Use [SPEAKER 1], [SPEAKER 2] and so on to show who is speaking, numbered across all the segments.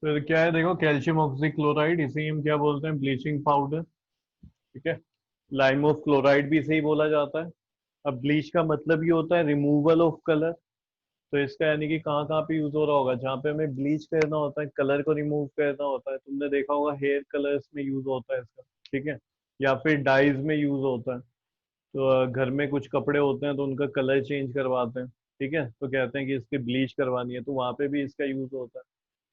[SPEAKER 1] तो क्या है, देखो, कैल्शियम ऑक्सीक्लोराइड, इसे हम क्या बोलते हैं, ब्लीचिंग पाउडर। ठीक है। लाइम ऑफ क्लोराइड भी इसे ही बोला जाता है। अब ब्लीच का मतलब ये होता है रिमूवल ऑफ कलर। तो इसका यानी कि कहाँ कहाँ पे यूज हो रहा होगा, जहाँ पे हमें ब्लीच करना होता है, कलर को रिमूव करना होता है। तुमने देखा होगा हेयर कलर्स में यूज होता है इसका। ठीक है। या फिर डाइज में यूज होता है। तो घर में कुछ कपड़े होते हैं तो उनका कलर चेंज करवाते हैं। ठीक है, तो कहते हैं कि इसकी ब्लीच करवानी है, तो वहां पे भी इसका यूज होता है।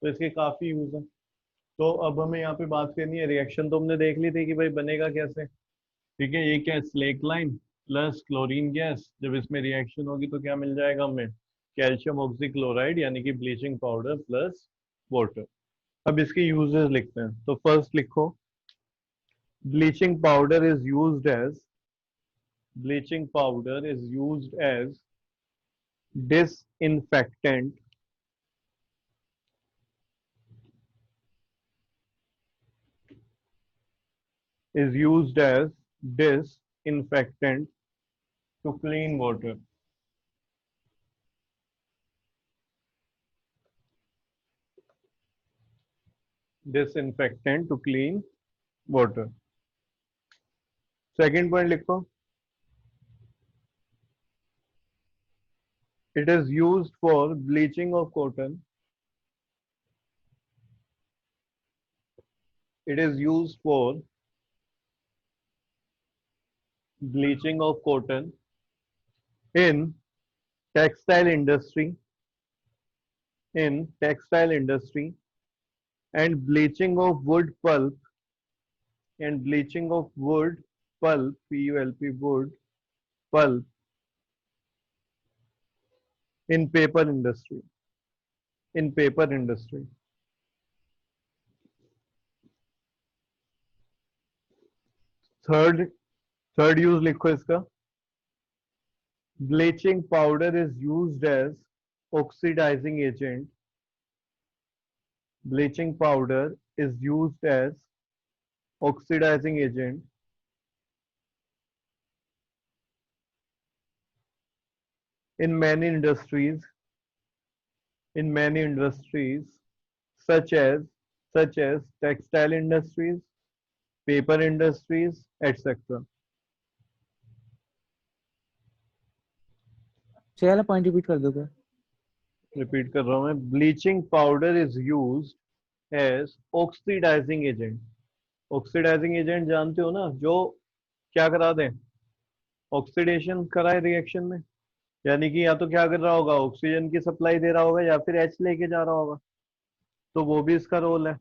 [SPEAKER 1] तो इसके काफी यूज है। तो अब हमें यहाँ पे बात करनी है, रिएक्शन तो हमने देख ली थी कि भाई बनेगा कैसे। ठीक है, ये क्या है, slaked lime plus chlorine gas, जब इसमें रिएक्शन होगी तो क्या मिल जाएगा हमें, कैल्शियम ऑक्सीक्लोराइड यानी कि ब्लीचिंग पाउडर प्लस वाटर। अब इसके यूजेस लिखते हैं, तो फर्स्ट लिखो, bleaching powder is used as, bleaching powder is used as disinfectant, is used as disinfectant to clean water. Disinfectant to clean water. Second point लिखो, it is used for bleaching of cotton. It is used for bleaching of cotton in textile industry, in textile industry, and bleaching of wood pulp, and bleaching of wood pulp, P-U-L-P, wood pulp, in paper industry, in paper industry. Third third use लिखो इसका, bleaching powder is used as oxidising agent, bleaching powder is used as oxidising agent in many industries, in many industries such as such as textile industries, paper industries, etc.
[SPEAKER 2] ये वाला point repeat कर दोगे?
[SPEAKER 1] Repeat कर रहा हूं मैं, bleaching powder is used as oxidising agent. Oxidising agent जानते हो ना, जो क्या करा दें, ऑक्सीडेशन कराए रिएक्शन में। यानी कि या तो क्या कर रहा होगा, ऑक्सीजन की सप्लाई दे रहा होगा या फिर एच लेके जा रहा होगा। तो वो भी इसका रोल है।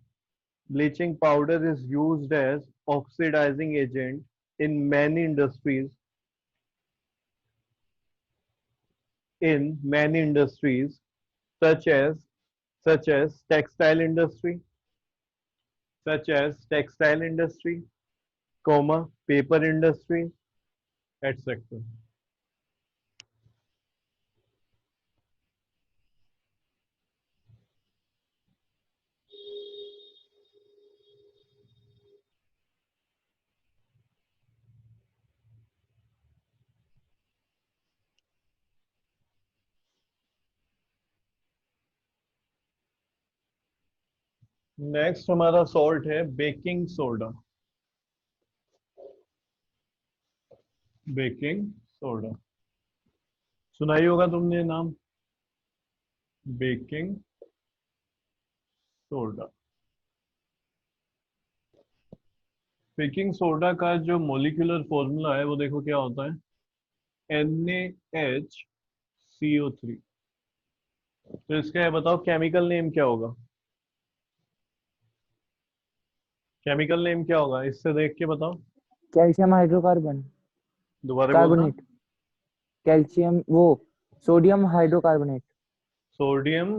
[SPEAKER 1] Bleaching powder is used as oxidising agent in many industries, in many industries such as such as textile industry, such as textile industry, comma, paper industry, etc. Next हमारा सॉल्ट है बेकिंग सोडा, बेकिंग सोडा। सुनाई होगा तुमने नाम, baking soda. Baking soda का जो molecular formula है वो देखो क्या होता है, NaHCO3। तो इसका बताओ केमिकल नेम क्या होगा, केमिकल नेम क्या होगा, इससे देख के बताओ।
[SPEAKER 2] कैल्शियम हाइड्रोकार्बन,
[SPEAKER 1] दोबारा बोलना।
[SPEAKER 2] कार्बोनेट। कैल्शियम वो sodium hydrocarbonate.
[SPEAKER 1] Sodium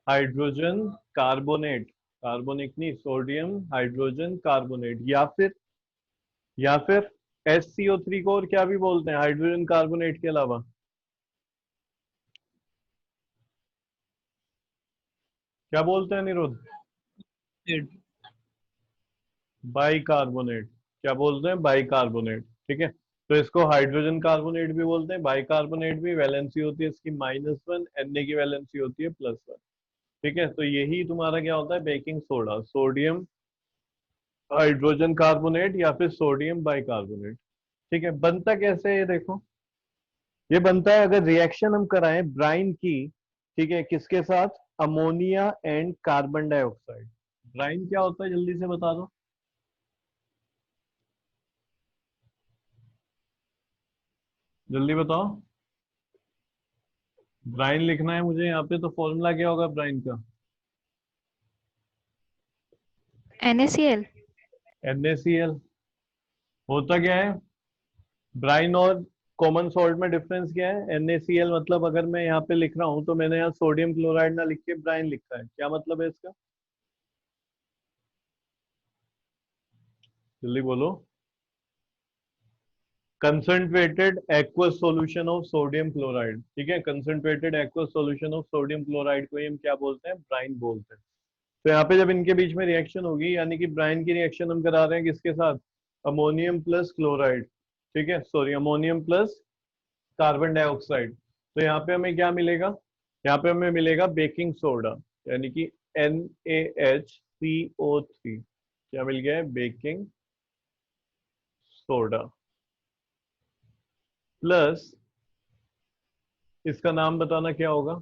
[SPEAKER 1] hydrogen carbonate, carbonic नहीं, सोडियम हाइड्रोजन कार्बोनेट। या फिर HCO3 को और क्या भी बोलते हैं हाइड्रोजन कार्बोनेट के अलावा, क्या बोलते हैं निरुद्ध, बाइकार्बोनेट। क्या बोलते हैं, बाइकार्बोनेट। ठीक है, तो इसको हाइड्रोजन कार्बोनेट भी बोलते हैं, बाइकार्बोनेट भी। वैलेंसी होती है इसकी -1, Na की वैलेंसी होती है +1। ठीक है, तो यही तुम्हारा क्या होता है, baking soda, sodium hydrogen carbonate या फिर सोडियम बाइकार्बोनेट। ठीक है, बनता कैसे है ये देखो। ये बनता है अगर रिएक्शन हम कराएं ब्राइन की, ठीक है, किसके साथ, ammonia and carbon dioxide. Brine क्या होता है जल्दी से बता दो, जल्दी बताओ। ब्राइन लिखना है मुझे यहाँ पे, तो फॉर्मूला क्या होगा ब्राइन का,
[SPEAKER 3] NaCl।
[SPEAKER 1] NaCl। होता क्या है ब्राइन और कॉमन सॉल्ट में डिफरेंस क्या है, NaCl, मतलब अगर मैं यहाँ पे लिख रहा हूँ तो मैंने यहाँ सोडियम क्लोराइड ना लिख के ब्राइन लिखा है, क्या मतलब है इसका, जल्दी बोलो। Concentrated aqueous solution of sodium chloride. ठीक है, concentrated aqueous solution of sodium chloride को ही हम क्या बोलते हैं, ब्राइन बोलते हैं। तो यहाँ पे जब इनके बीच में रिएक्शन होगी, यानी कि ब्राइन की रिएक्शन हम करा रहे हैं किसके साथ, अमोनियम प्लस क्लोराइड, ठीक है, sorry ammonium plus carbon dioxide. तो यहाँ पे हमें क्या मिलेगा, यहाँ पे हमें मिलेगा बेकिंग सोडा, यानी कि NaHCO3। क्या मिल गया है, बेकिंग सोडा, प्लस इसका नाम बताना क्या होगा,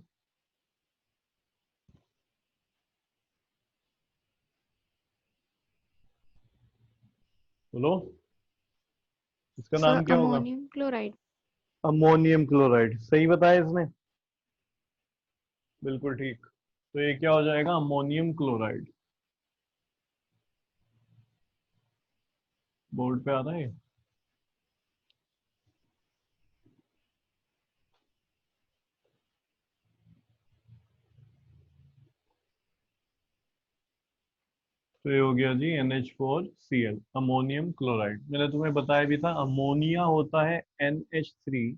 [SPEAKER 1] बोलो, इसका
[SPEAKER 3] सर
[SPEAKER 1] नाम क्या होगा,
[SPEAKER 3] अमोनियम क्लोराइड।
[SPEAKER 1] Ammonium chloride. सही बताया इसने, बिल्कुल ठीक। तो ये क्या हो जाएगा, अमोनियम क्लोराइड। बोर्ड पे आ रहा है। तो ये हो गया जी NH4Cl, अमोनियम क्लोराइड। मैंने तुम्हें बताया भी था, अमोनिया होता है NH3,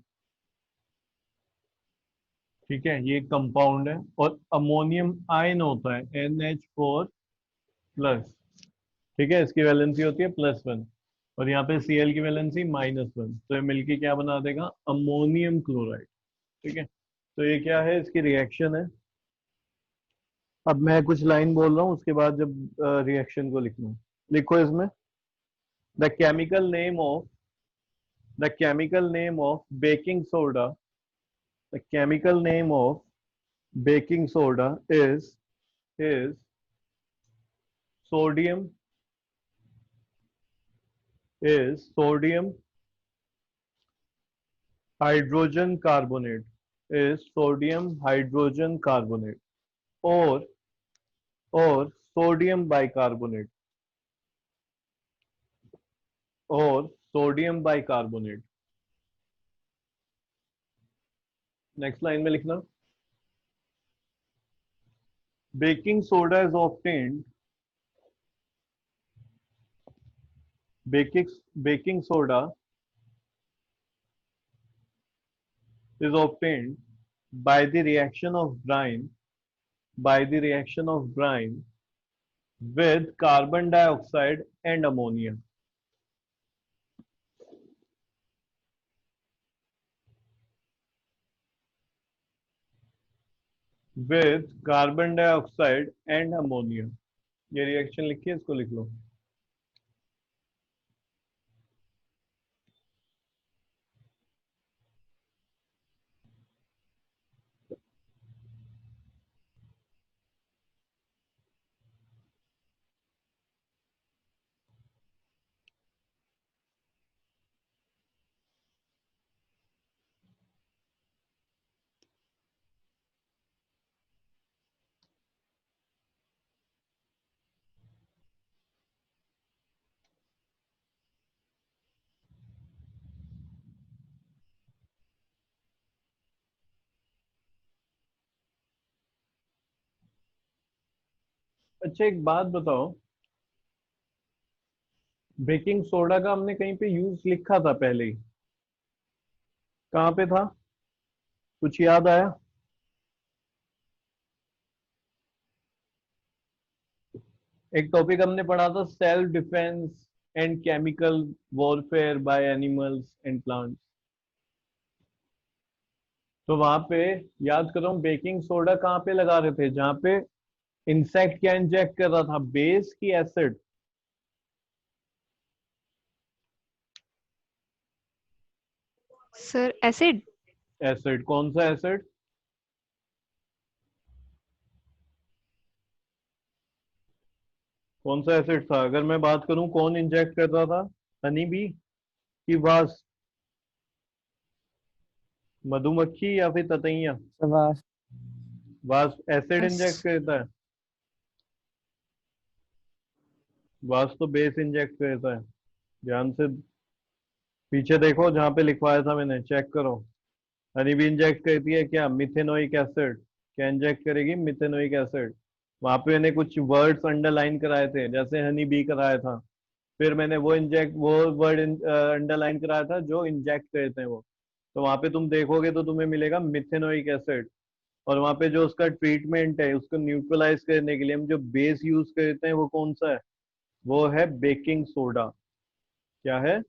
[SPEAKER 1] ठीक है, ये कंपाउंड है, और अमोनियम आयन होता है NH4 प्लस। ठीक है, इसकी वैलेंसी होती है +1, और यहाँ पे Cl की वैलेंसी -1, तो ये मिलके क्या बना देगा, अमोनियम क्लोराइड। ठीक है, तो ये क्या है, इसकी रिएक्शन है। अब मैं कुछ लाइन बोल रहा हूँ, उसके बाद जब रिएक्शन को लिखना, लिखो इसमें, the chemical name of the chemical name of baking soda, the chemical name of baking soda is sodium sodium hydrogen carbonate, is sodium hydrogen carbonate, और सोडियम बाइकार्बोनेट, और सोडियम बाइकार्बोनेट। नेक्स्ट लाइन में लिखना, baking soda is obtained baking soda is obtained by the reaction of brine with carbon dioxide and ammonia, with carbon dioxide and ammonia। ये reaction लिखिए, इसको लिख लो। अच्छा, एक बात बताओ, बेकिंग सोडा का हमने कहीं पे यूज लिखा था पहले ही, कहाँ पे था, कुछ याद आया, एक टॉपिक हमने पढ़ा था, self defence and chemical warfare by animals and plants. तो वहां पे याद करो, बेकिंग सोडा कहाँ पे लगा रहे थे, जहाँ पे इंसेक्ट क्या इंजेक्ट कर रहा था, बेस की एसिड?
[SPEAKER 3] Sir acid.
[SPEAKER 1] एसिड, कौन सा एसिड? कौन सा एसिड था? अगर मैं बात करूं कौन इंजेक्ट कर रहा था, हनी बी की वास, मधुमक्खी या फिर ततैया?
[SPEAKER 2] सवास।
[SPEAKER 1] वास एसिड
[SPEAKER 3] बस।
[SPEAKER 1] इंजेक्ट करता है, वास तो बेस इंजेक्ट करता है। ध्यान से पीछे देखो जहां पे लिखवाया था मैंने, चेक करो। हनी भी इंजेक्ट करती है क्या, मिथेनोइक एसिड। क्या इंजेक्ट करेगी, मिथेनोइक एसिड। वहां पे मैंने कुछ वर्ड्स अंडरलाइन कराए थे, जैसे हनी बी कराया था, फिर मैंने वो वर्ड अंडरलाइन कराया था जो इंजेक्ट करते हैं वो। तो वहां पे तुम देखोगे तो तुम्हें मिलेगा मिथेनोइक एसिड। और वहां पे जो उसका ट्रीटमेंट है, उसको न्यूट्रलाइज करने के लिए हम जो बेस यूज करते हैं वो कौन सा है, वो है बेकिंग सोडा। क्या है,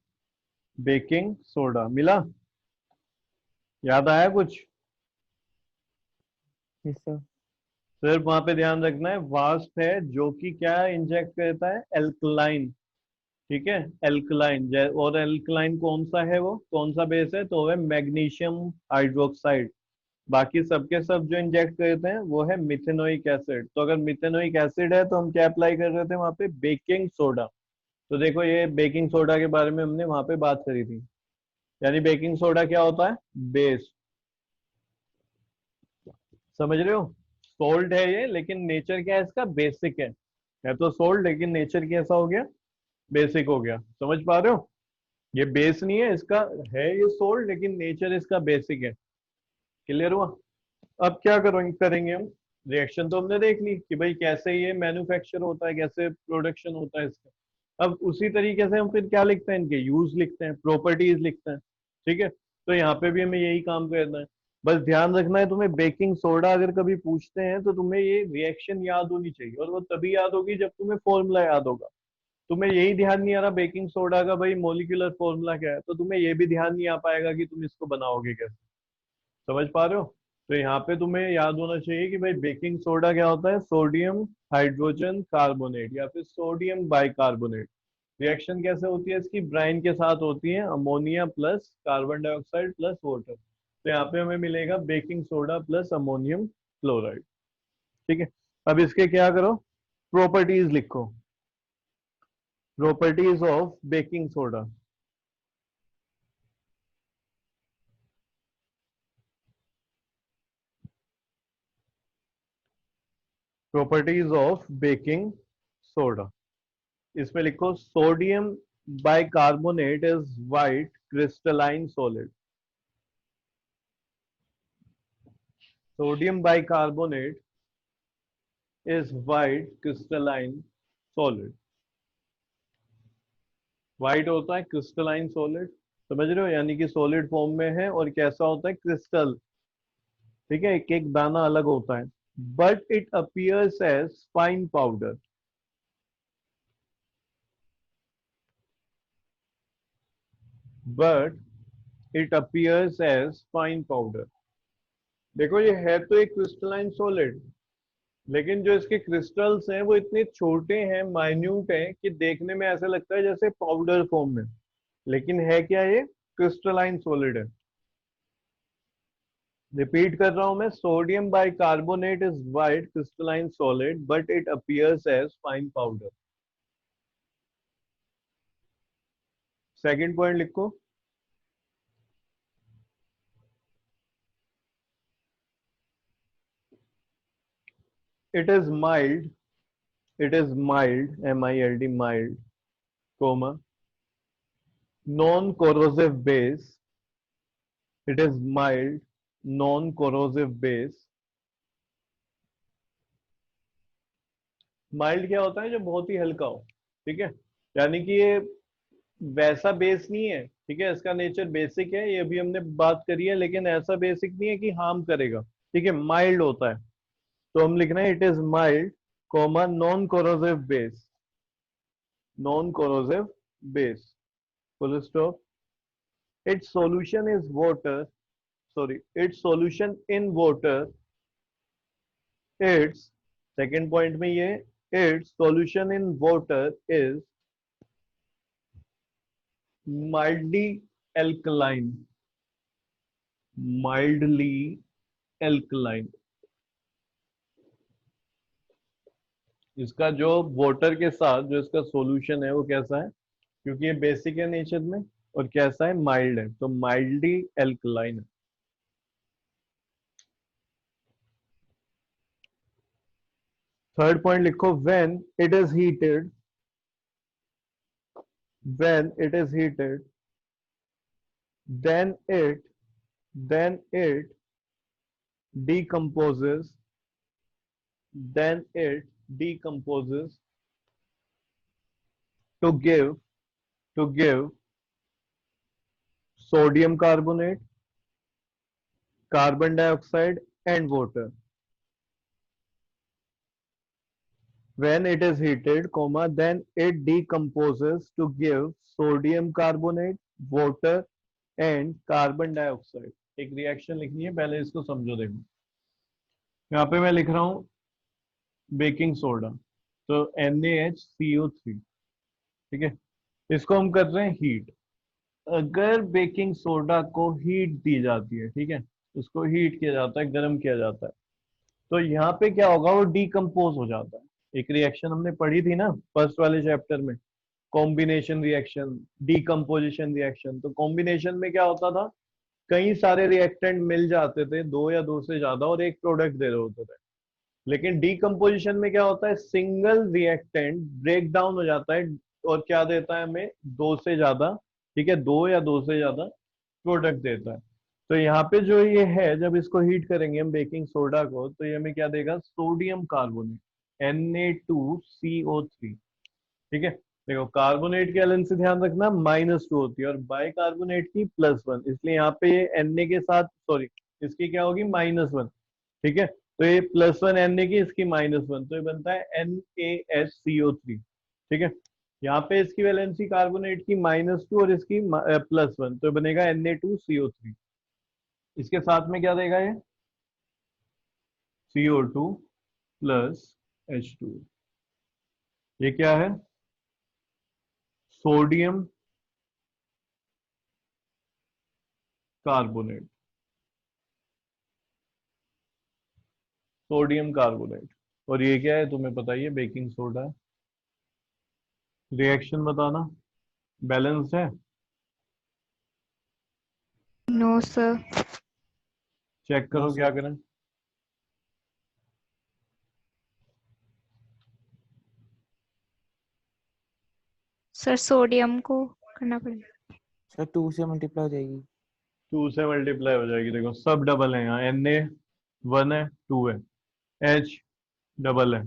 [SPEAKER 1] बेकिंग सोडा। मिला? याद आया कुछ?
[SPEAKER 2] Yes sir.
[SPEAKER 1] सिर्फ वहां पे ध्यान रखना है, वास्प है जो कि क्या इंजेक्ट करता है, एल्कलाइन। ठीक है, एल्कलाइन। और एल्कलाइन कौन सा है, वो कौन सा बेस है, तो वो है मैग्नीशियम हाइड्रोक्साइड। बाकी सबके सब जो इंजेक्ट करते हैं वो है मिथेनोइक एसिड। तो अगर मिथेनोइक एसिड है तो हम क्या अप्लाई कर रहे थे वहां पे, बेकिंग सोडा। तो देखो ये बेकिंग सोडा के बारे में हमने वहां पे बात करी थी। यानी बेकिंग सोडा क्या होता है, बेस। समझ रहे हो? सोल्ट है ये, लेकिन नेचर क्या है इसका, बेसिक है तो सोल्ट, लेकिन नेचर कैसा हो गया, बेसिक हो गया। समझ पा रहे हो? ये बेस नहीं है इसका, है ये सोल्ट, लेकिन नेचर इसका बेसिक है। क्लियर हुआ? अब क्या करेंगे हम, रिएक्शन तो हमने देख ली कि भाई कैसे ये मैन्युफैक्चर होता है, कैसे प्रोडक्शन होता है इसका। अब उसी तरीके से हम फिर क्या लिखते हैं, इनके यूज लिखते हैं, प्रॉपर्टीज लिखते हैं। ठीक है, तो यहाँ पे भी हमें यही काम करना है। बस ध्यान रखना है तुम्हें, बेकिंग सोडा अगर कभी पूछते हैं तो तुम्हें ये रिएक्शन याद होनी चाहिए, और वो तभी याद होगी जब तुम्हें फॉर्मूला याद होगा। तुम्हें यही ध्यान नहीं आ रहा बेकिंग सोडा का भाई मोलिकुलर फॉर्मूला क्या है, तो तुम्हें ये भी ध्यान नहीं आ पाएगा कि तुम इसको बनाओगे कैसे। समझ पा रहे हो? तो यहाँ पे तुम्हें याद होना चाहिए कि भाई बेकिंग सोडा क्या होता है, सोडियम हाइड्रोजन कार्बोनेट या फिर सोडियम बाइकार्बोनेट। रिएक्शन कैसे होती है इसकी, ब्राइन के साथ होती है, ammonia plus carbon dioxide plus water. तो यहाँ पे हमें मिलेगा baking soda plus ammonium chloride. ठीक है, अब इसके क्या करो, प्रॉपर्टीज लिखो। Properties of baking soda. Properties of baking soda, इसमें लिखो sodium bicarbonate is white crystalline solid. Sodium bicarbonate is white crystalline solid. White होता है क्रिस्टलाइन सॉलिड, समझ रहे हो, यानी कि सॉलिड फॉर्म में है, और कैसा होता है, क्रिस्टल। ठीक है, एक एक दाना अलग होता है। But it appears as fine powder. But it appears as fine powder. देखो ये है तो एक क्रिस्टलाइन सॉलिड, लेकिन जो इसके क्रिस्टल्स हैं वो इतने छोटे हैं, माइन्यूट हैं, कि देखने में ऐसा लगता है जैसे पाउडर फॉर्म में। लेकिन है क्या ये, क्रिस्टलाइन सॉलिड है। रिपीट कर रहा हूं मैं, sodium bicarbonate is white crystalline solid but it appears as fine powder. Second point लिखो, it is mild, it is mild, MILD, mild, comma, non corrosive base. It is mild non corrosive base. Mild क्या होता है, जो बहुत ही हल्का हो। ठीक है, यानी कि ये वैसा बेस नहीं है। ठीक है, इसका नेचर बेसिक है, ये भी हमने बात करी है, लेकिन ऐसा बेसिक नहीं है कि हार्म करेगा। ठीक है, माइल्ड होता है। तो हम लिख रहे हैं it is mild, comma, non corrosive base, non corrosive base, full stop. It's solution is water, sorry, it's solution in water, it's second point में ये it's solution in water is mildly alkaline, mildly alkaline. इसका जो water के साथ जो इसका solution है वो कैसा है, क्योंकि ये बेसिक है नेचर में और कैसा है, माइल्ड है, तो माइल्डली एल्कलाइन है। थर्ड पॉइंट लिखो, when it is heated, when it is heated then it decomposes, then it decomposes to give sodium carbonate, carbon dioxide and water. When it is heated, comma, then it decomposes to give sodium carbonate, water and carbon dioxide. एक reaction लिखनी है, पहले इसको समझो। देखो यहाँ पे मैं लिख रहा हूं बेकिंग सोडा, तो NaHCO3, ठीक है। इसको हम कर रहे हैं हीट। अगर बेकिंग सोडा को हीट दी जाती है, ठीक है, उसको हीट किया जाता है, गर्म किया जाता है, तो यहाँ पे क्या होगा, वो डीकम्पोज हो जाता है। एक रिएक्शन हमने पढ़ी थी ना फर्स्ट वाले चैप्टर में, कॉम्बिनेशन रिएक्शन, डीकम्पोजिशन रिएक्शन। तो कॉम्बिनेशन में क्या होता था, कई सारे रिएक्टेंट मिल जाते थे, दो या दो से ज्यादा, और एक प्रोडक्ट दे रहे होते थे। लेकिन डीकम्पोजिशन में क्या होता है, सिंगल रिएक्टेंट ब्रेक डाउन हो जाता है और क्या देता है हमें, दो से ज्यादा, ठीक है, दो या दो से ज्यादा प्रोडक्ट देता है। तो यहाँ पे जो ये है, जब इसको हीट करेंगे हम बेकिंग सोडा को, तो ये हमें क्या देगा, सोडियम कार्बोनेट, Na2CO3, ठीक है। देखो कार्बोनेट की वैलेंसी ध्यान रखना -2 होती है और बाई कार्बोनेट की +1, इसलिए यहाँ पे ये Na के साथ, सॉरी, इसकी क्या होगी, -1, ठीक है। तो ये +1 Na की, इसकी -1, तो ये बनता है NaHCO3, ठीक है। यहाँ पे इसकी वैलेंसी कार्बोनेट की -2 और इसकी +1, तो बनेगा Na2CO3। इसके साथ में क्या देगा ये, CO2 प्लस H2। ये क्या है, सोडियम कार्बोनेट, सोडियम कार्बोनेट। और ये क्या है तुम्हें पता ही है, बेकिंग सोडा है। रिएक्शन बताना, बैलेंस है,
[SPEAKER 3] No, sir.
[SPEAKER 1] चेक करो क्या करें।
[SPEAKER 3] सर सोडियम को करना पड़ेगा।
[SPEAKER 2] सर 2 से मल्टीप्लाई हो जाएगी।
[SPEAKER 1] 2 से मल्टीप्लाई हो जाएगी। देखो सब डबल है यहाँ, Na 1 है, 2 है, H डबल है,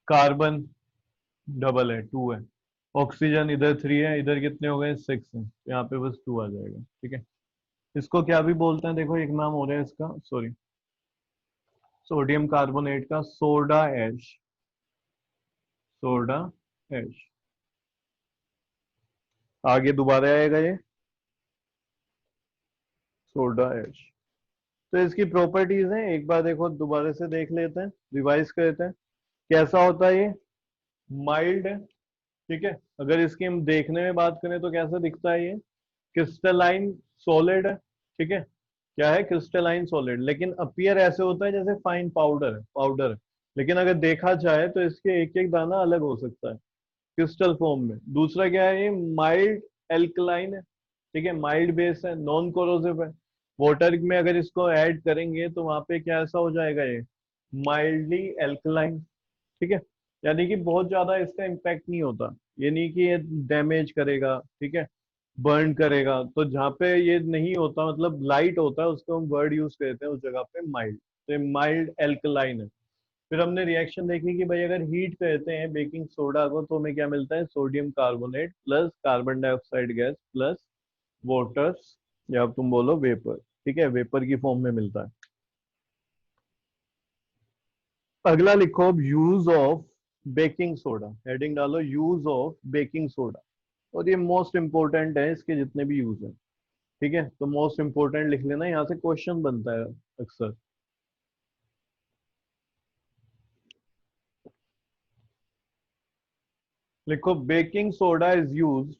[SPEAKER 1] कार्बन डबल है, 2 है, ऑक्सीजन इधर 3 है, इधर कितने हो गए, 6 है, यहाँ पे बस 2 आ जाएगा, ठीक है। इसको क्या भी बोलते हैं, देखो एक नाम हो रहा है इसका, सॉरी, सोडियम कार्बोनेट का सोडा ऐश, सोडा ऐश। आगे दोबारा आएगा ये सोडा ऐश। तो इसकी प्रॉपर्टीज हैं, एक बार देखो दोबारा से देख लेते हैं, रिवाइज करते हैं। कैसा होता है ये, माइल्ड है, ठीक है। अगर इसकी हम देखने में बात करें तो कैसा दिखता है ये, क्रिस्टलाइन सॉलिड है, ठीक है। क्या है, क्रिस्टलाइन सॉलिड, लेकिन अपीयर ऐसे होता है जैसे फाइन पाउडर है, पाउडर है। लेकिन अगर देखा जाए तो इसके एक एक दाना अलग हो सकता है क्रिस्टल फॉर्म में। दूसरा क्या है, ये माइल्ड एल्कलाइन है, ठीक है, माइल्ड बेस है, नॉन कोरोसिव है। वाटर में अगर इसको ऐड करेंगे तो वहां पे क्या ऐसा हो जाएगा, ये माइल्डली एल्कलाइन, ठीक है। यानी कि बहुत ज्यादा इसका इम्पैक्ट नहीं होता, ये नहीं कि ये डैमेज करेगा, ठीक है, बर्न करेगा। तो जहाँ पे ये नहीं होता, मतलब लाइट होता है, उसको हम वर्ड यूज करते हैं उस जगह पे माइल्ड। तो ये माइल्ड एल्कलाइन है। फिर हमने रिएक्शन देखी कि भाई अगर हीट करते हैं बेकिंग सोडा को तो हमें क्या मिलता है, sodium carbonate plus carbon dioxide gas plus water, या अब तुम बोलो वेपर, ठीक है, वेपर की फॉर्म में मिलता है। अगला लिखो अब, use of baking soda, heading डालो यूज ऑफ बेकिंग सोडा। और ये मोस्ट इंपोर्टेंट है, इसके जितने भी यूज है, ठीक है। तो मोस्ट इंपोर्टेंट लिख लेना, यहाँ से क्वेश्चन बनता है अक्सर। लिखो baking soda is used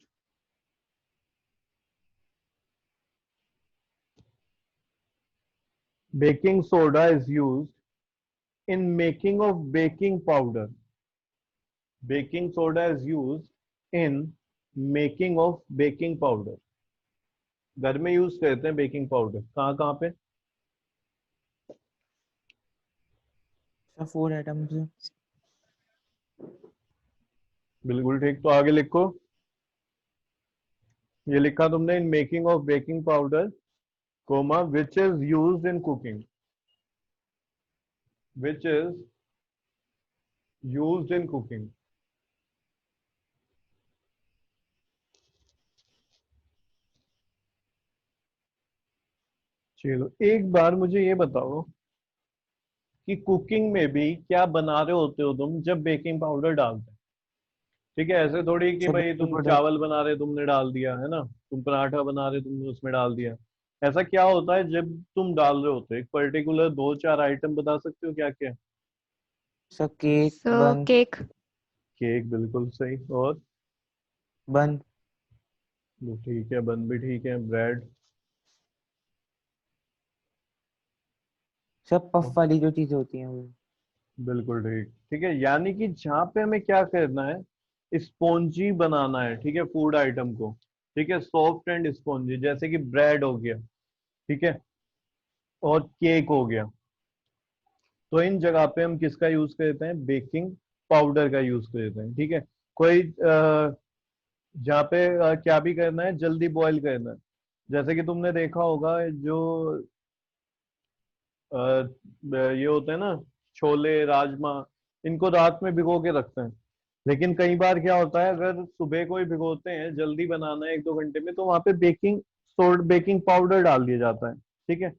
[SPEAKER 1] baking soda is used in making of baking powder. Baking soda is used in making of baking powder. घर में यूज करते हैं बेकिंग पाउडर, कहाँ कहाँ पे?
[SPEAKER 2] Sir 4 items.
[SPEAKER 1] बिल्कुल ठीक। तो आगे लिखो, ये लिखा तुमने in making of baking powder, comma which is used in cooking, which is used in cooking. चलो एक बार मुझे ये बताओ कि कुकिंग में भी क्या बना रहे होते हो तुम जब बेकिंग पाउडर डालते हो? ठीक है, ऐसे थोड़ी कि
[SPEAKER 2] सर
[SPEAKER 1] भाई
[SPEAKER 2] बेकिंग
[SPEAKER 1] तुम
[SPEAKER 2] पाउडर।
[SPEAKER 1] चावल बना रहे तुमने डाल दिया है ना, तुम पराठा बना रहे तुमने उसमें डाल दिया। ऐसा क्या होता है जब तुम डाल रहे होते हो? एक पर्टिकुलर दो चार आइटम बता सकते हो क्या क्या?
[SPEAKER 2] सर केक
[SPEAKER 3] सो
[SPEAKER 2] बन।
[SPEAKER 3] केक।
[SPEAKER 1] केक बिल्कुल सही, और
[SPEAKER 2] बन।
[SPEAKER 1] ठीक है, बन भी ठीक है, ब्रेड।
[SPEAKER 2] सर पफ वाली जो चीजें होती हैं वो।
[SPEAKER 1] बिल्कुल ठीक। ठीक है, यानी कि जहाँ पे हमें क्या करना है, स्पॉन्जी बनाना है, ठीक है, फूड आइटम को। ठीक है, सॉफ्ट एंड स्पॉन्जी, जैसे कि ब्रेड हो गया, ठीक है, और केक हो गया। तो इन जगह पे हम किसका यूज करते हैं? बेकिंग पाउडर का यूज करते हैं। ठीक है, कोई जहाँ पे क्या भी करना है, जल्दी बॉईल करना है, जैसे कि तुमने देखा होगा जो ये होते हैं ना, छोले राजमा, इनको रात में भिगो के रखते हैं। लेकिन कई बार क्या होता है, अगर सुबह को ही भिगोते हैं, जल्दी बनाना है एक दो घंटे में, तो वहां पे बेकिंग पाउडर डाल दिया जाता है। ठीक है,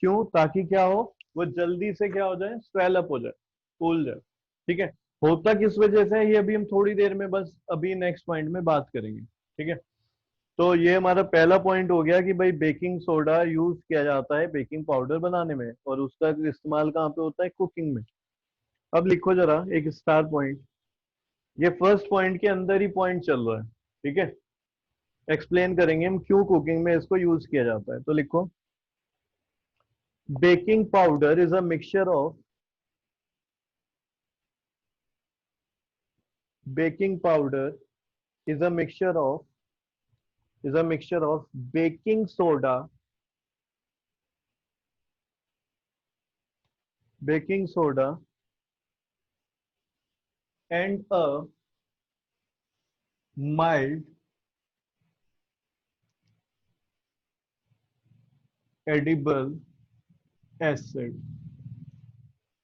[SPEAKER 1] क्यों? ताकि क्या हो, वो जल्दी से क्या हो जाए, स्वेल अप हो जाए, फूल जाए। ठीक है, होता किस वजह से है ये अभी हम थोड़ी देर में, बस अभी नेक्स्ट पॉइंट में बात करेंगे। ठीक है, तो ये हमारा पहला पॉइंट हो गया कि भाई बेकिंग सोडा यूज किया जाता है बेकिंग पाउडर बनाने में, और उसका इस्तेमाल कहाँ पे होता है? कुकिंग में। अब लिखो जरा एक स्टार पॉइंट, ये फर्स्ट पॉइंट के अंदर ही पॉइंट चल रहा है। ठीक है, एक्सप्लेन करेंगे हम क्यों कुकिंग में इसको यूज किया जाता है। तो लिखो baking powder is a mixture of, baking powder is a mixture of, is a mixture of baking soda, baking soda and a mild edible acid।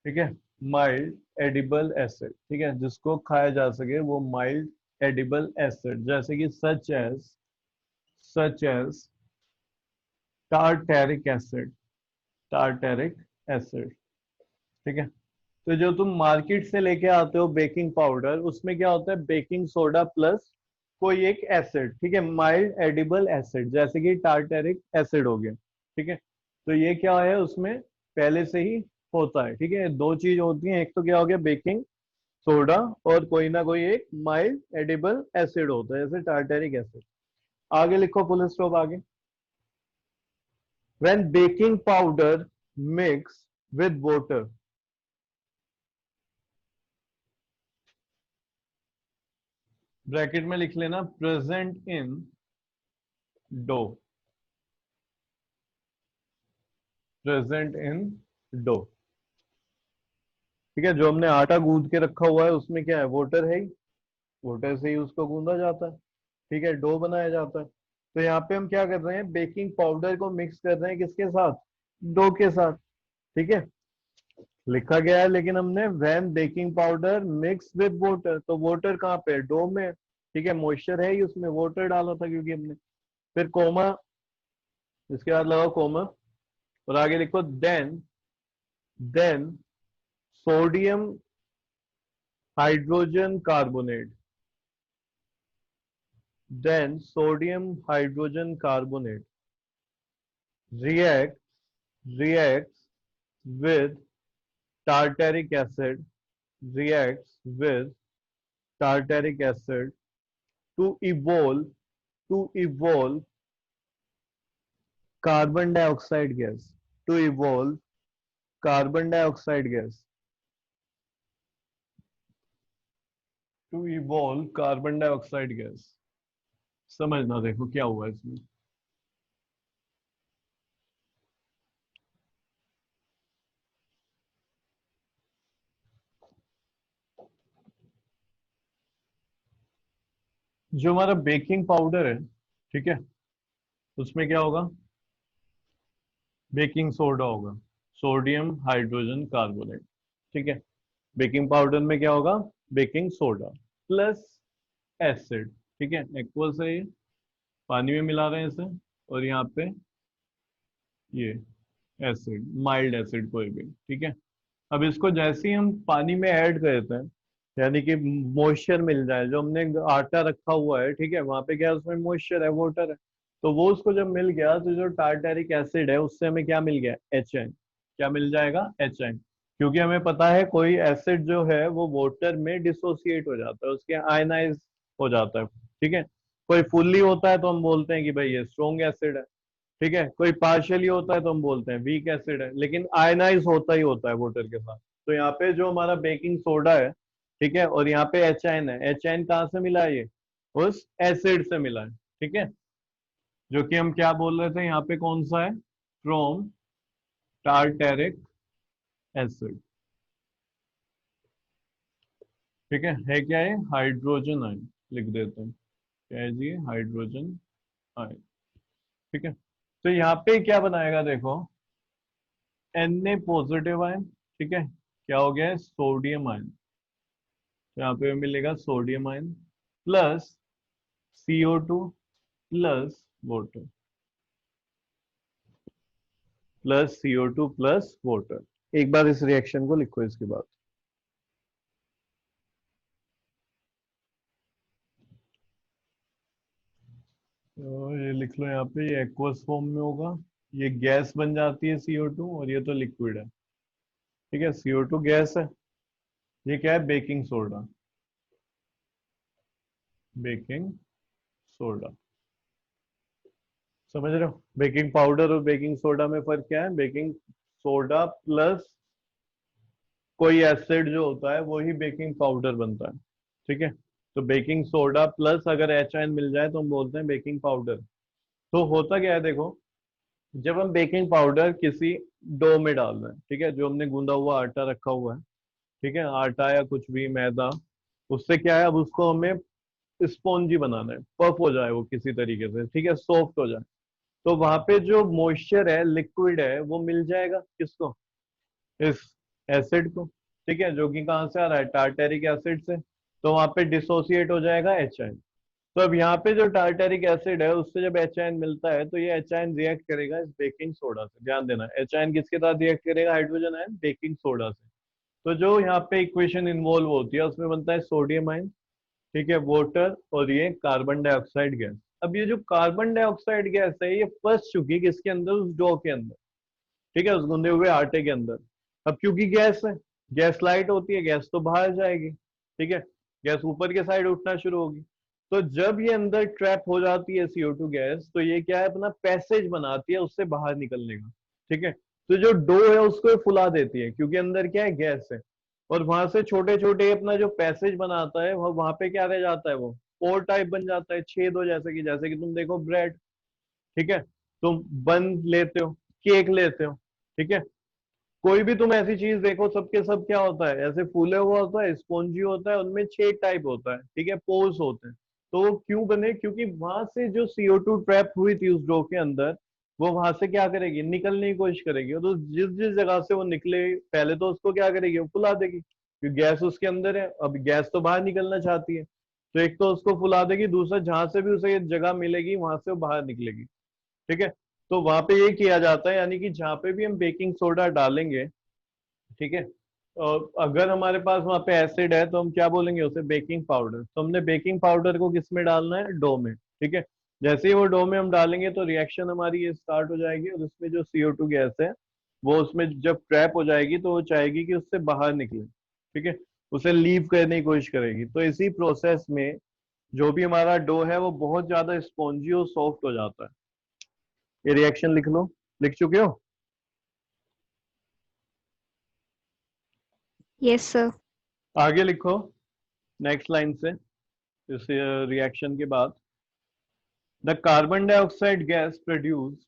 [SPEAKER 1] ठीक है, माइल्ड एडिबल एसिड, ठीक है, जिसको खाया जा सके, वो माइल्ड एडिबल एसिड, जैसे कि such as tartaric acid, tartaric acid. ठीक है, तो जो तुम मार्केट से लेके आते हो बेकिंग पाउडर, उसमें क्या होता है? बेकिंग सोडा प्लस कोई एक एसिड, ठीक है, माइल्ड एडिबल एसिड, जैसे कि टार्टेरिक एसिड हो गया। ठीक है, तो ये क्या है, उसमें पहले से ही होता है। ठीक है, दो चीज होती है, एक तो क्या हो गया बेकिंग सोडा, और कोई ना कोई एक माइल्ड एडिबल एसिड होता है, जैसे टार्टेरिक एसिड। आगे लिखो, फुल स्टॉप आगे। When baking powder mix with water, bracket में लिख लेना, present in dough, present in dough. ठीक है, जो हमने आटा गूंद के रखा हुआ है उसमें क्या है? वाटर है ही, वाटर से ही उसको गूंदा जाता है। ठीक है, डो बनाया जाता है। तो यहाँ पे हम क्या कर रहे हैं? बेकिंग पाउडर को मिक्स कर रहे हैं किसके साथ? डो के साथ। ठीक है, लिखा गया है लेकिन हमने when baking powder mix with water, तो वाटर कहाँ पे? डो में। ठीक है, मॉइस्चर है ही उसमें, वाटर डाला था क्योंकि हमने। फिर कोमा, इसके बाद लगाओ कोमा, और आगे लिखो then sodium hydrogen carbonate, then sodium hydrogen carbonate react reacts with tartaric acid, reacts with tartaric acid to evolve carbon dioxide gas, to evolve carbon dioxide gas, to evolve carbon dioxide gas. समझना, देखो क्या हुआ इसमें। जो हमारा baking powder है, ठीक है, उसमें क्या होगा, बेकिंग सोडा होगा, सोडियम हाइड्रोजन कार्बोनेट, ठीक है। बेकिंग पाउडर में क्या होगा, बेकिंग सोडा प्लस एसिड, ठीक है, एक्वस है ये, पानी में मिला रहे हैं इसे, और यहाँ पे ये एसिड, माइल्ड एसिड कोई भी, ठीक है। अब इसको जैसे ही हम पानी में ऐड करते हैं, यानी कि मॉइस्चर मिल जाए, जो हमने आटा रखा हुआ है, ठीक है, वहां पे क्या है, उसमें मॉइस्चर है, वाटर है, तो वो उसको जब मिल गया तो जो टार्टेरिक एसिड है उससे हमें क्या मिल गया, HN। क्या मिल जाएगा, HN। क्योंकि हमें पता है कोई एसिड जो है वो वाटर में डिसोसिएट हो जाता है, उसके आयनाइज हो जाता है, ठीक है। कोई फुल्ली होता है तो हम बोलते हैं कि भाई ये स्ट्रॉन्ग एसिड है, ठीक है। कोई पार्शियली होता है तो हम बोलते हैं वीक एसिड है, लेकिन आयनाइज होता ही होता है वाटर के साथ। तो यहाँ पे जो हमारा बेकिंग सोडा है, ठीक है, और यहाँ पे HN है, HN कहाँ से मिला है, ये उस एसिड से मिला है, ठीक है। जो कि हम क्या बोल रहे थे, यहाँ पे कौन सा है, फ्रॉम टार्टेरिक एसिड, ठीक है क्या है, हाइड्रोजन आयन लिख देते हैं, क्या है जी, हाइड्रोजन आयन, ठीक है। तो यहाँ पे क्या बनाएगा, देखो Na पॉजिटिव आयन, ठीक है, क्या हो गया है, सोडियम आयन, तो यहाँ पे मिलेगा sodium ion plus CO2 plus water, plus CO2 plus water. एक बार इस रिएक्शन को लिखो इसके बाद, तो ये लिख लो यहाँ पे, ये एक्वस फॉर्म में होगा, ये गैस बन जाती है CO2, और ये तो लिक्विड है, ठीक है। CO2 गैस है, ये क्या है, बेकिंग सोडा, बेकिंग सोडा, समझ रहे हो। बेकिंग पाउडर और बेकिंग सोडा में फर्क क्या है, बेकिंग सोडा प्लस कोई एसिड जो होता है वही बेकिंग पाउडर बनता है, ठीक है। तो बेकिंग सोडा प्लस अगर HN मिल जाए तो हम बोलते हैं बेकिंग पाउडर। तो होता क्या है, देखो जब हम बेकिंग पाउडर किसी डो में डाल रहे हैं, ठीक है, जो हमने गूंदा हुआ आटा रखा हुआ है, ठीक है, आटा या कुछ भी मैदा, उससे क्या है, अब उसको हमें स्पॉन्जी बनाना है, पफ हो जाए वो किसी तरीके से, ठीक है, सॉफ्ट हो जाए। तो वहां पे जो मॉइस्चर है, लिक्विड है, वो मिल जाएगा किसको, इस एसिड को, ठीक है, जो कि कहाँ से आ रहा है, टार्टेरिक एसिड से। तो वहां पे डिसोसिएट हो जाएगा HN। तो अब यहाँ पे जो टार्टेरिक एसिड है उससे जब HN मिलता है तो ये HN रिएक्ट करेगा इस बेकिंग सोडा से, ध्यान देना, HN किसके साथ रिएक्ट करेगा, हाइड्रोजन आयन बेकिंग सोडा से। तो जो यहाँ पे इक्वेशन इन्वॉल्व होती है उसमें बनता है सोडियम आयन, ठीक है, वाटर, और ये कार्बन डाइऑक्साइड गैस। अब ये जो कार्बन डाइऑक्साइड गैस है ये फंस चुकी है किसके अंदर, उस डो के अंदर, ठीक है, उस गूंदे हुए आटे के अंदर। अब क्योंकि गैस है, गैस लाइट होती है, गैस तो बाहर जाएगी, ठीक है, गैस ऊपर के साइड उठना शुरू होगी। तो जब ये अंदर ट्रैप हो जाती है CO2 गैस, तो ये क्या है, अपना पैसेज बनाती है उससे बाहर निकलने का, ठीक है। तो जो डो है उसको ये फुला देती है, क्योंकि अंदर क्या है, गैस है, और वहां से छोटे छोटे अपना जो पैसेज बनाता है वहां पे क्या रह जाता है, वो पोर टाइप बन जाता है, छेद हो, जैसे कि तुम देखो ब्रेड, ठीक है, तुम बन लेते हो, केक लेते हो, ठीक है, कोई भी तुम ऐसी चीज देखो, सबके सब क्या होता है, ऐसे फूले हुआ होता है, स्पॉन्जी होता है, उनमें छेद टाइप होता है, ठीक है, पोर्स होते हैं। तो वो क्यों बने, क्योंकि वहां से जो CO2 ट्रैप हुई थी उस डो के अंदर, वो वहां से क्या करेगी, निकलने की कोशिश करेगी, और तो जिस जिस जगह से वो निकले, पहले तो उसको क्या करेगी, वो फुला देगी, क्योंकि गैस उसके अंदर है, अब गैस तो बाहर निकलना चाहती है, तो एक तो उसको फुला देगी, दूसरा जहां से भी उसे जगह मिलेगी वहां से वो बाहर निकलेगी, ठीक है। तो वहां पे ये किया जाता है, यानी कि जहाँ पे भी हम बेकिंग सोडा डालेंगे, ठीक है, और अगर हमारे पास वहां पे एसिड है तो हम क्या बोलेंगे उसे, बेकिंग पाउडर। तो हमने बेकिंग पाउडर को किस में डालना है, डो में, ठीक है। जैसे ही वो डो में हम डालेंगे तो रिएक्शन हमारी ये स्टार्ट हो जाएगी, और उसमें जो CO2 गैस है वो उसमें जब ट्रैप हो जाएगी तो वो चाहेगी कि उससे बाहर निकले, ठीक है। उसे लीव करने की कोशिश करेगी। तो इसी प्रोसेस में जो भी हमारा डो है वो बहुत ज्यादा स्पॉन्जी और सॉफ्ट हो जाता है। ये रिएक्शन लिख लो, लिख चुके हो?
[SPEAKER 3] Yes sir.
[SPEAKER 1] आगे लिखो नेक्स्ट लाइन से, इस रिएक्शन के बाद। The carbon dioxide gas produced,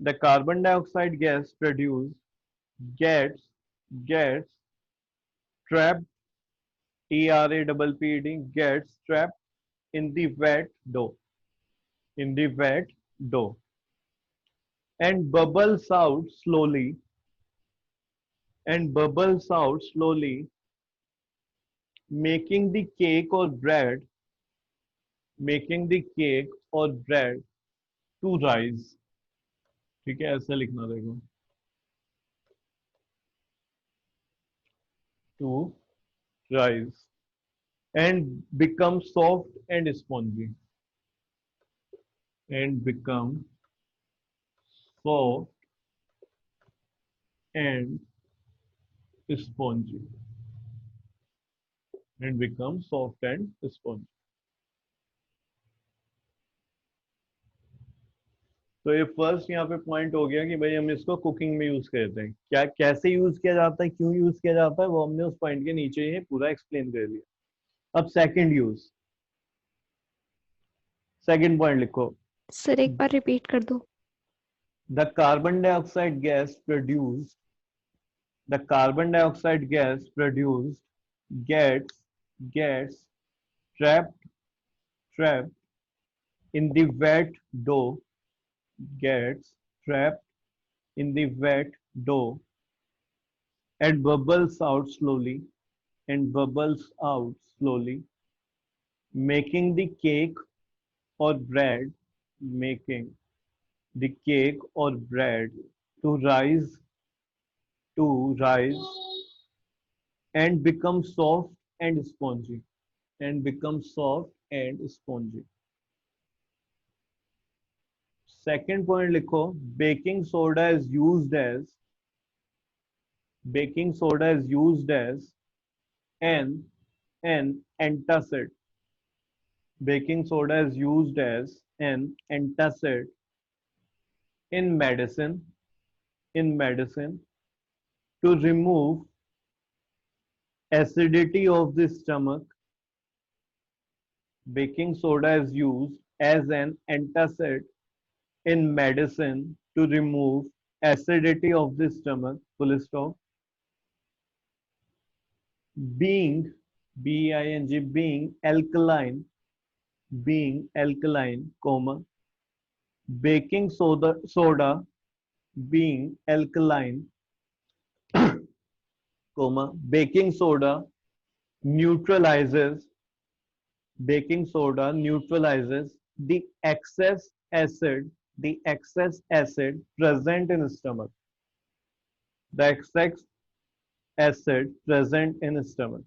[SPEAKER 1] the carbon dioxide gas produced gets trapped, TRAPPED, gets trapped in the wet dough, in the wet dough, and bubbles out slowly, and bubbles out slowly, making the cake or bread, making the cake or bread to rise. ठीक है, ऐसे लिखना देखो, to rise and become soft and spongy, and become soft and spongy, and become soft and spongy. तो ये first यहाँ पे point हो गया कि भाई हम इसको कुकिंग में यूज करते हैं। क्या कैसे यूज किया जाता है, क्यों यूज किया जाता है, वो हमने उस पॉइंट के नीचे ही पूरा एक्सप्लेन कर लिया। अब सेकंड यूज, सेकंड पॉइंट लिखो।
[SPEAKER 3] सर एक बार रिपीट कर दो।
[SPEAKER 1] The carbon dioxide gas produced, the carbon dioxide gas produced gets trapped in the wet dough, gets trapped in the wet dough, and bubbles out slowly, and bubbles out slowly, making the cake or bread, making the cake or bread to rise and become soft and spongy, and become soft and spongy. Second point लिखो, baking soda is used as, baking soda is used as an antacid. Baking soda is used as an antacid in medicine, in medicine, to remove acidity of the stomach. Baking soda is used as an antacid in medicine to remove acidity of the stomach, full stop. Being, B-I-N-G, being alkaline, comma, baking soda being alkaline, comma, baking soda neutralizes, baking soda neutralizes the excess acid, the excess acid present in stomach, the excess acid present in stomach.